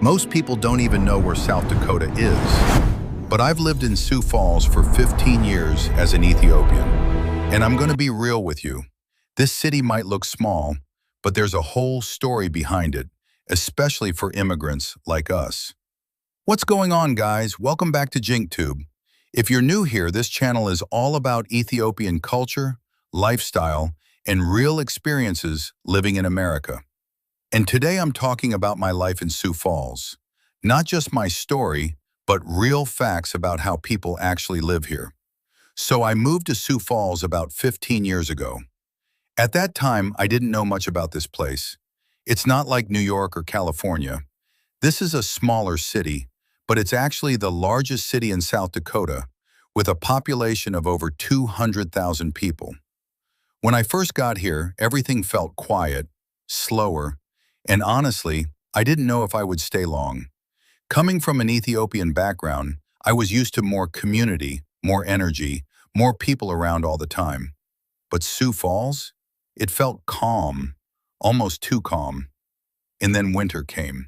Most people don't even know where South Dakota is, but I've lived in Sioux Falls for 15 years as an Ethiopian. And I'm going to be real with you. This city might look small, but there's a whole story behind it, especially for immigrants like us. What's going on, guys? Welcome back to Jink. If you're new here, this channel is all about Ethiopian culture, lifestyle, and real experiences living in America. And today I'm talking about my life in Sioux Falls. Not just my story, but real facts about how people actually live here. So I moved to Sioux Falls about 15 years ago. At that time, I didn't know much about this place. It's not like New York or California. This is a smaller city, but it's actually the largest city in South Dakota, with a population of over 200,000 people. When I first got here, everything felt quiet, slower, and honestly, I didn't know if I would stay long. Coming from an Ethiopian background, I was used to more community, more energy, more people around all the time. But Sioux Falls? It felt calm, almost too calm. And then winter came.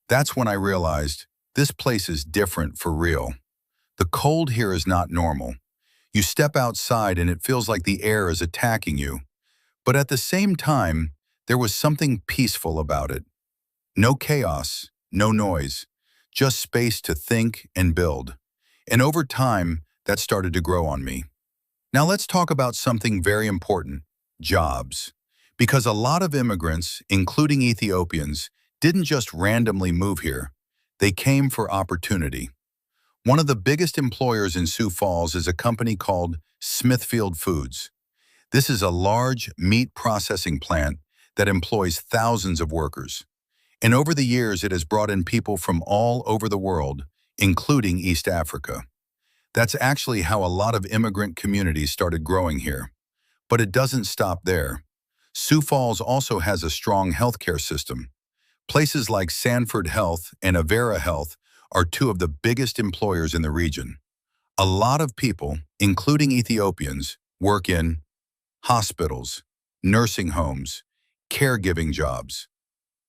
That's when I realized this place is different for real. The cold here is not normal. You step outside and it feels like the air is attacking you. But at the same time, there was something peaceful about it. No chaos, no noise, just space to think and build. And over time, that started to grow on me. Now let's talk about something very important, jobs. Because a lot of immigrants, including Ethiopians, didn't just randomly move here. They came for opportunity. One of the biggest employers in Sioux Falls is a company called Smithfield Foods. This is a large meat processing plant that employs thousands of workers. And over the years, it has brought in people from all over the world, including East Africa. That's actually how a lot of immigrant communities started growing here. But it doesn't stop there. Sioux Falls also has a strong healthcare system. Places like Sanford Health and Avera Health are two of the biggest employers in the region. A lot of people, including Ethiopians, work in hospitals, nursing homes, caregiving jobs.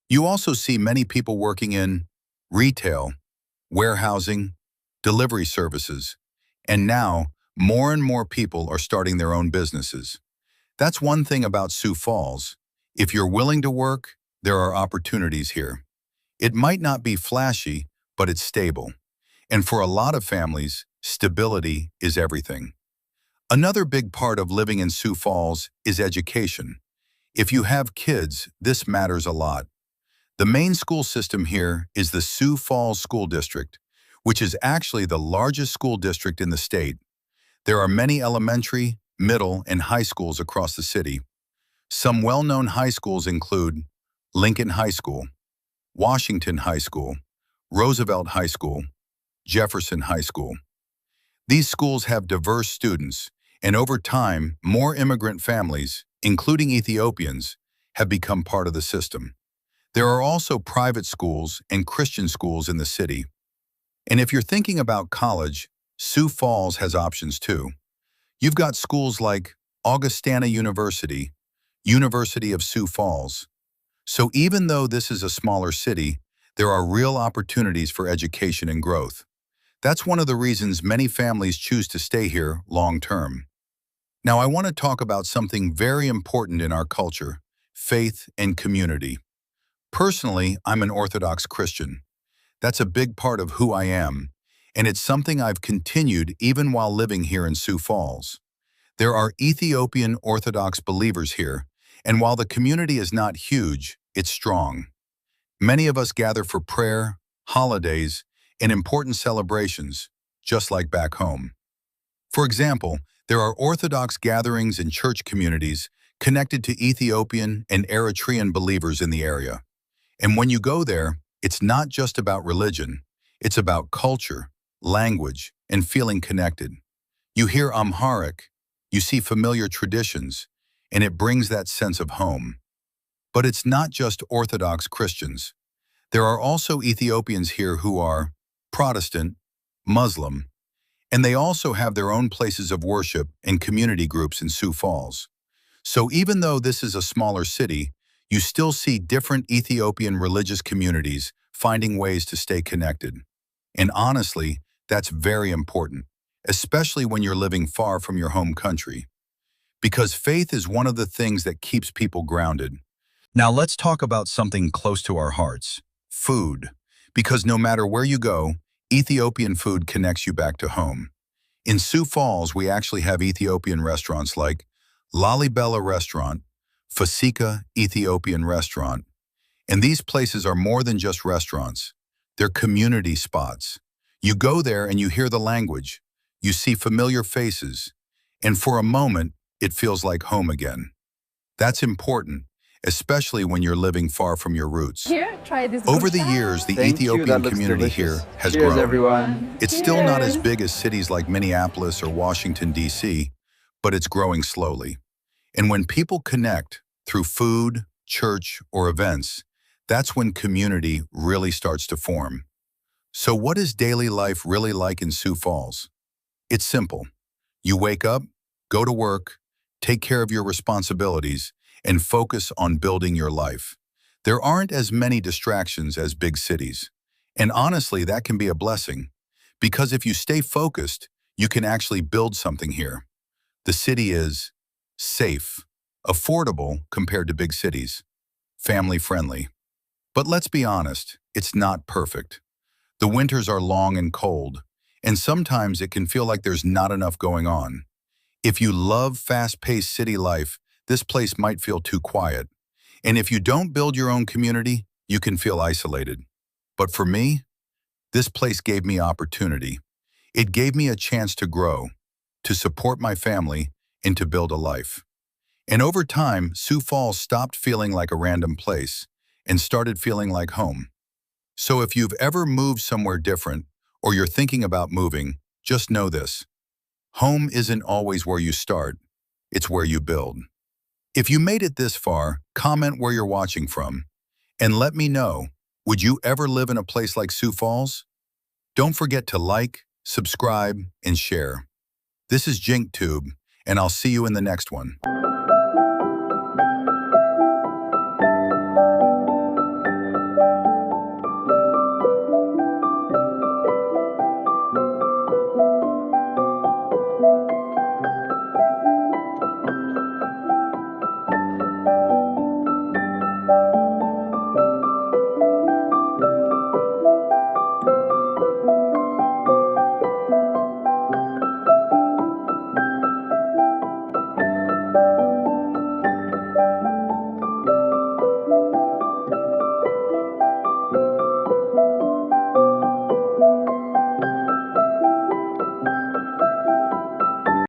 You also see many people working in retail, warehousing, delivery services, and now more and more people are starting their own businesses. That's one thing about Sioux Falls. If you're willing to work, there are opportunities here. It might not be flashy, but it's stable. And for a lot of families, stability is everything. Another big part of living in Sioux Falls is education. If you have kids, this matters a lot. The main school system here is the Sioux Falls School District, which is actually the largest school district in the state. There are many elementary, middle, and high schools across the city. Some well-known high schools include Lincoln High School, Washington High School, Roosevelt High School, Jefferson High School. These schools have diverse students, and over time, more immigrant families, including Ethiopians, have become part of the system. There are also private schools and Christian schools in the city. And if you're thinking about college, Sioux Falls has options too. You've got schools like Augustana University, University of Sioux Falls. So even though this is a smaller city, there are real opportunities for education and growth. That's one of the reasons many families choose to stay here long term. Now I want to talk about something very important in our culture, faith and community. Personally, I'm an Orthodox Christian. That's a big part of who I am, and it's something I've continued even while living here in Sioux Falls. There are Ethiopian Orthodox believers here, and while the community is not huge, it's strong. Many of us gather for prayer, holidays, and important celebrations, just like back home. For example, there are Orthodox gatherings and church communities connected to Ethiopian and Eritrean believers in the area. And when you go there, it's not just about religion, it's about culture, language, and feeling connected. You hear Amharic, you see familiar traditions, and it brings that sense of home. But it's not just Orthodox Christians. There are also Ethiopians here who are Protestant, Muslim, and they also have their own places of worship and community groups in Sioux Falls. So even though this is a smaller city, you still see different Ethiopian religious communities finding ways to stay connected. And honestly, that's very important, especially when you're living far from your home country. Because faith is one of the things that keeps people grounded. Now let's talk about something close to our hearts, food. Because no matter where you go, Ethiopian food connects you back to home. In Sioux Falls, we actually have Ethiopian restaurants like Lalibela Restaurant, Fasika Ethiopian Restaurant. And these places are more than just restaurants. They're community spots. You go there and you hear the language. You see familiar faces. And for a moment, it feels like home again. That's important, especially when you're living far from your roots. Here, try this. Over the years, the Ethiopian community here has Cheers, grown. everyone. It's still not as big as cities like Minneapolis or Washington, D.C., but it's growing slowly. And when people connect through food, church, or events, that's when community really starts to form. So what is daily life really like in Sioux Falls? It's simple. You wake up, go to work, take care of your responsibilities, and focus on building your life. There aren't as many distractions as big cities. And honestly, that can be a blessing. Because if you stay focused, you can actually build something here. The city is safe, affordable compared to big cities, family-friendly. But let's be honest, it's not perfect. The winters are long and cold, and sometimes it can feel like there's not enough going on. If you love fast-paced city life, this place might feel too quiet. And if you don't build your own community, you can feel isolated. But for me, this place gave me opportunity. It gave me a chance to grow, to support my family, and to build a life. And over time, Sioux Falls stopped feeling like a random place and started feeling like home. So if you've ever moved somewhere different, or you're thinking about moving, just know this. Home isn't always where you start, it's where you build. If you made it this far, comment where you're watching from. And let me know, would you ever live in a place like Sioux Falls? Don't forget to like, subscribe, and share. This is Jink, and I'll see you in the next one.